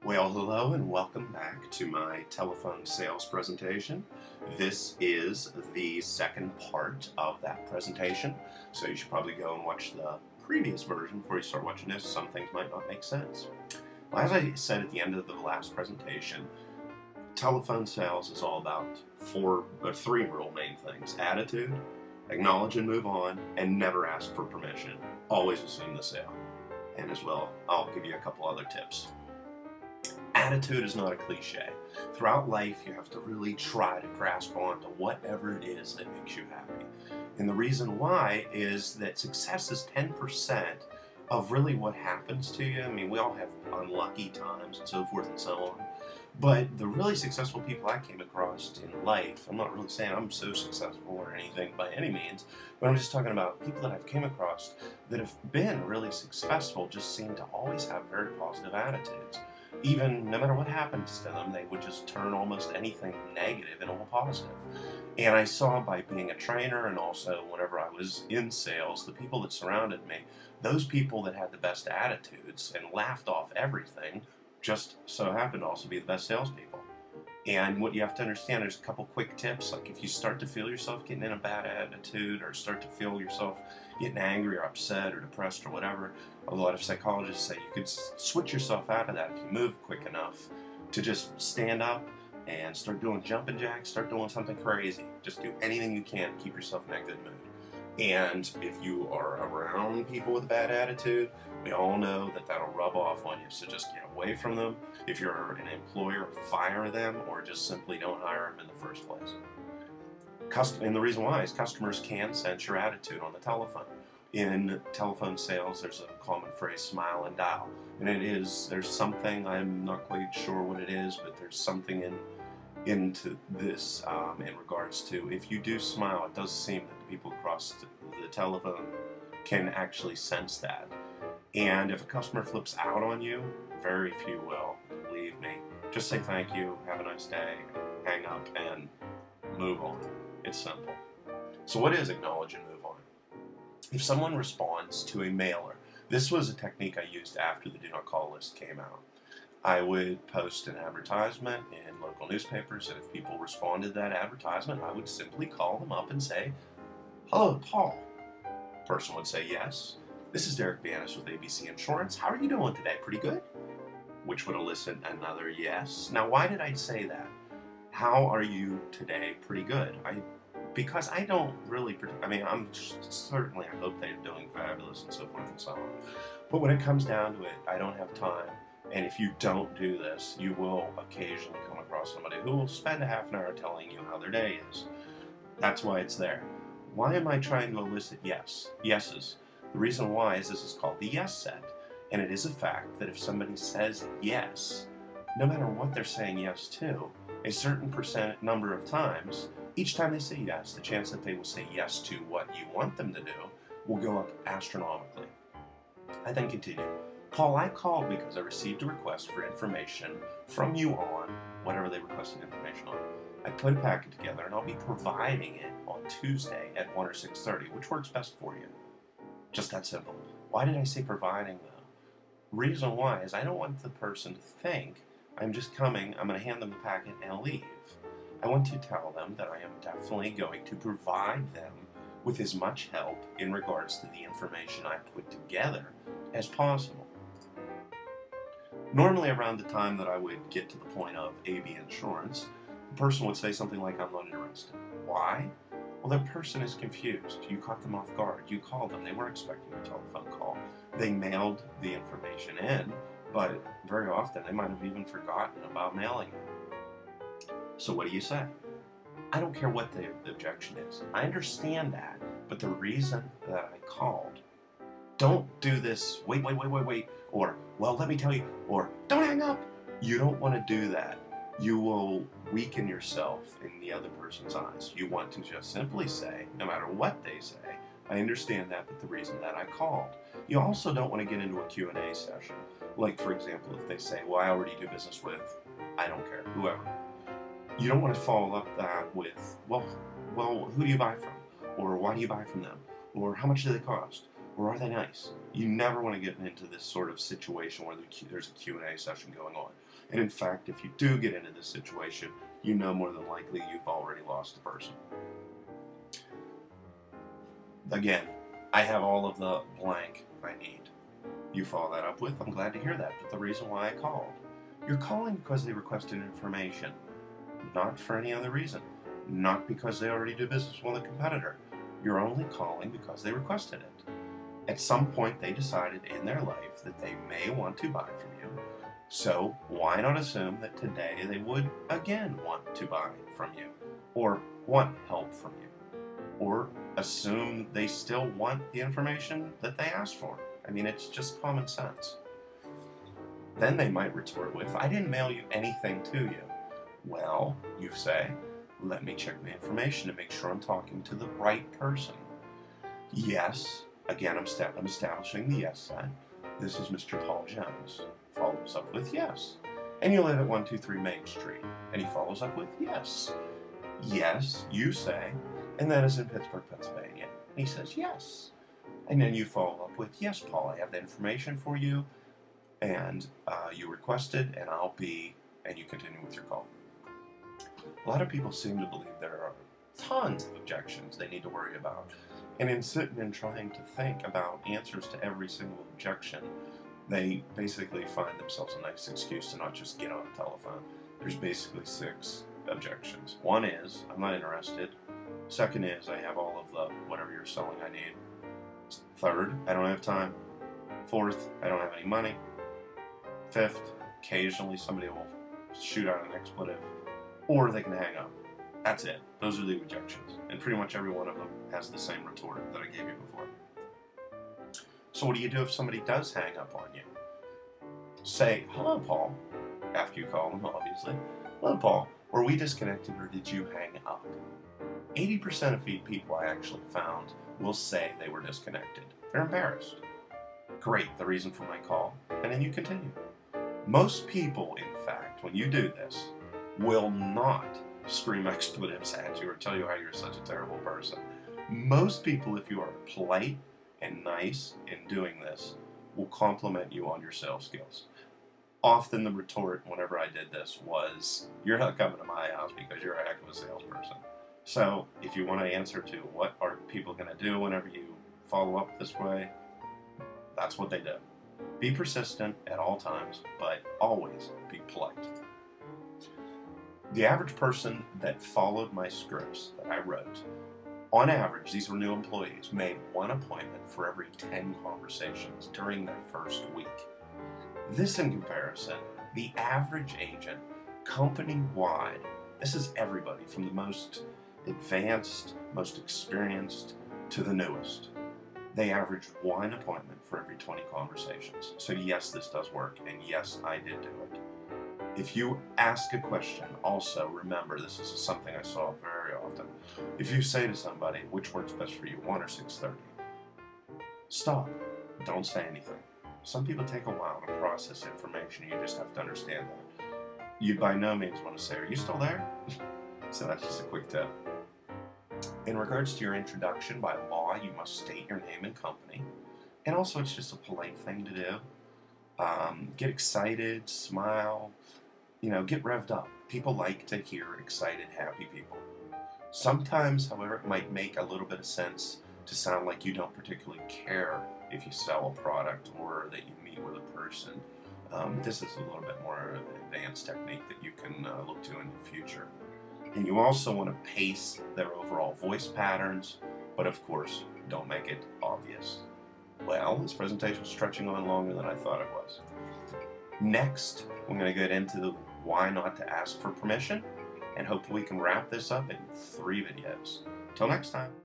Well, hello and welcome back to my telephone sales presentation. This is the second part of that presentation, so you should probably go and watch the previous version before you start watching this. Some things might not make sense. Well, as I said at the end of the last presentation, telephone sales is all about three real main things: attitude, acknowledge and move on, and never ask for permission. Always assume the sale. And as well, I'll give you a couple other tips. Attitude is not a cliche. Throughout life, you have to really try to grasp on to whatever it is that makes you happy. And the reason why is that success is 10% of really what happens to you. I mean, we all have unlucky times and so forth and so on. But the really successful people I came across in life, I'm not really saying I'm so successful or anything by any means, but I'm just talking about people that I've came across that have been really successful just seem to always have very positive attitudes. Even no matter what happens to them, they would just turn almost anything negative into a positive. And I saw by being a trainer and also whenever I was in sales, the people that surrounded me, those people that had the best attitudes and laughed off everything just so happened to also be the best salespeople. And what you have to understand, there's a couple quick tips. Like if you start to feel yourself getting in a bad attitude or start to feel yourself getting angry or upset or depressed or whatever, a lot of psychologists say you could switch yourself out of that if you move quick enough to just stand up and start doing jumping jacks, start doing something crazy. Just do anything you can to keep yourself in that good mood. And if you are around people with a bad attitude, we all know that that'll rub off on you. So just get away from them. If you're an employer, fire them or just simply don't hire them in the first place. And the reason why is customers can sense your attitude on the telephone. In telephone sales, there's a common phrase, smile and dial. And there's something, I'm not quite sure what it is, but there's something into this in regards to if you do smile, it does seem that the people across the telephone can actually sense that. And if a customer flips out on you, very few will, believe me. Just say thank you, have a nice day, hang up, and move on. It's simple. So what is acknowledge and move on? If someone responds to a mailer, this was a technique I used after the Do Not Call list came out. I would post an advertisement in local newspapers, and if people responded to that advertisement, I would simply call them up and say, "Hello, Paul." The person would say, "Yes. This is Derek Banis with ABC Insurance. How are you doing today? Pretty good?" Which would elicit another yes. Now, why did I say that? How are you today? Pretty good. Because I don't really, I'm certainly, I hope they're doing fabulous and so forth and so on. But when it comes down to it, I don't have time. And if you don't do this, you will occasionally come across somebody who will spend a half an hour telling you how their day is. That's why it's there. Why am I trying to elicit yeses? The reason why is this is called the yes set. And it is a fact that if somebody says yes, no matter what they're saying yes to, a certain number of times, each time they say yes, the chance that they will say yes to what you want them to do will go up astronomically. I then continue. Paul, I called because I received a request for information from you on whatever they requested information on. I put a packet together and I'll be providing it on Tuesday at 1 or 6:30, which works best for you. Just that simple. Why did I say providing though? Reason why is I don't want the person to think I'm just coming, I'm going to hand them the packet and I'll leave. I want to tell them that I am definitely going to provide them with as much help in regards to the information I put together as possible. Normally around the time that I would get to the point of AB Insurance, the person would say something like, "I'm not interested." Why? Well, that person is confused. You caught them off guard. You called them. They weren't expecting a telephone call. They mailed the information in, but very often they might have even forgotten about mailing it. So what do you say? I don't care what the objection is. I understand that, but the reason that I called, don't do this, wait, or, well, let me tell you, or, don't hang up. You don't want to do that. You will weaken yourself in the other person's eyes. You want to just simply say, no matter what they say, I understand that, but the reason that I called. You also don't want to get into a Q&A session. Like, for example, if they say, well, I already do business with, I don't care, whoever. You don't want to follow up that with, well, who do you buy from? Or why do you buy from them? Or how much do they cost? or are they nice? You never want to get into this sort of situation where there's a Q&A session going on. And in fact, if you do get into this situation, you know more than likely you've already lost the person. Again, I have all of the blank I need. You follow that up with, I'm glad to hear that, but the reason why I called. You're calling because they requested information, not for any other reason. Not because they already do business with a competitor. You're only calling because they requested it. At some point, they decided in their life that they may want to buy from you. So why not assume that today they would again want to buy from you, or want help from you, or assume they still want the information that they asked for. I mean, it's just common sense. Then they might retort with, I didn't mail you anything to you. Well, you say, let me check my information to make sure I'm talking to the right person. Yes, again, I'm establishing the yes sign. This is Mr. Paul Jones. Follows up with yes. And you live at 123 Main Street. And he follows up with yes. Yes, you say, and that is in Pittsburgh, Pennsylvania. And he says yes. And then you follow up with, yes, Paul, I have the information for you, and you requested, and and you continue with your call. A lot of people seem to believe there are tons of objections they need to worry about. And in sitting and trying to think about answers to every single objection, they basically find themselves a nice excuse to not just get on the telephone. There's basically 6 objections. One is, I'm not interested. Second is, I have all of the whatever you're selling I need. Third, I don't have time. Fourth, I don't have any money. Fifth, occasionally somebody will shoot out an expletive, or they can hang up. That's it. Those are the objections. And pretty much every one of them has the same retort that I gave you before. So what do you do if somebody does hang up on you? Say, hello, Paul, after you call them, obviously. Hello, Paul. Were we disconnected or did you hang up? 80% of people I actually found will say they were disconnected. They're embarrassed. Great, the reason for my call. And then you continue. Most people, in fact, when you do this, will not scream expletives at you or tell you how you're such a terrible person. Most people, if you are polite and nice in doing this, will compliment you on your sales skills. Often the retort whenever I did this was, you're not coming to my house because you're a heck of a salesperson. So if you want to answer to what are people going to do whenever you follow up this way, that's what they do. Be persistent at all times, but always be polite. The average person that followed my scripts that I wrote, on average, these were new employees, made 1 appointment for every 10 conversations during their first week. This in comparison, the average agent, company-wide, this is everybody from the most advanced, most experienced, to the newest. They averaged 1 appointment for every 20 conversations. So yes, this does work, and yes, I did do it. If you ask a question, also remember, this is something I saw very often. If you say to somebody, which works best for you, 1 or 6:30? Stop. Don't say anything. Some people take a while to process information. You just have to understand that. You by no means want to say, are you still there? So that's just a quick tip. In regards to your introduction, by law, you must state your name and company. And also, it's just a polite thing to do. Get excited, smile, get revved up. People like to hear excited, happy people. Sometimes, however, it might make a little bit of sense to sound like you don't particularly care if you sell a product or that you meet with a person. This is a little bit more of an advanced technique that you can look to in the future. And you also want to pace their overall voice patterns, but of course, don't make it obvious. Well, this presentation is stretching on longer than I thought it was. Next, we're going to get into the why not to ask for permission, and hopefully we can wrap this up in 3 videos. Till next time.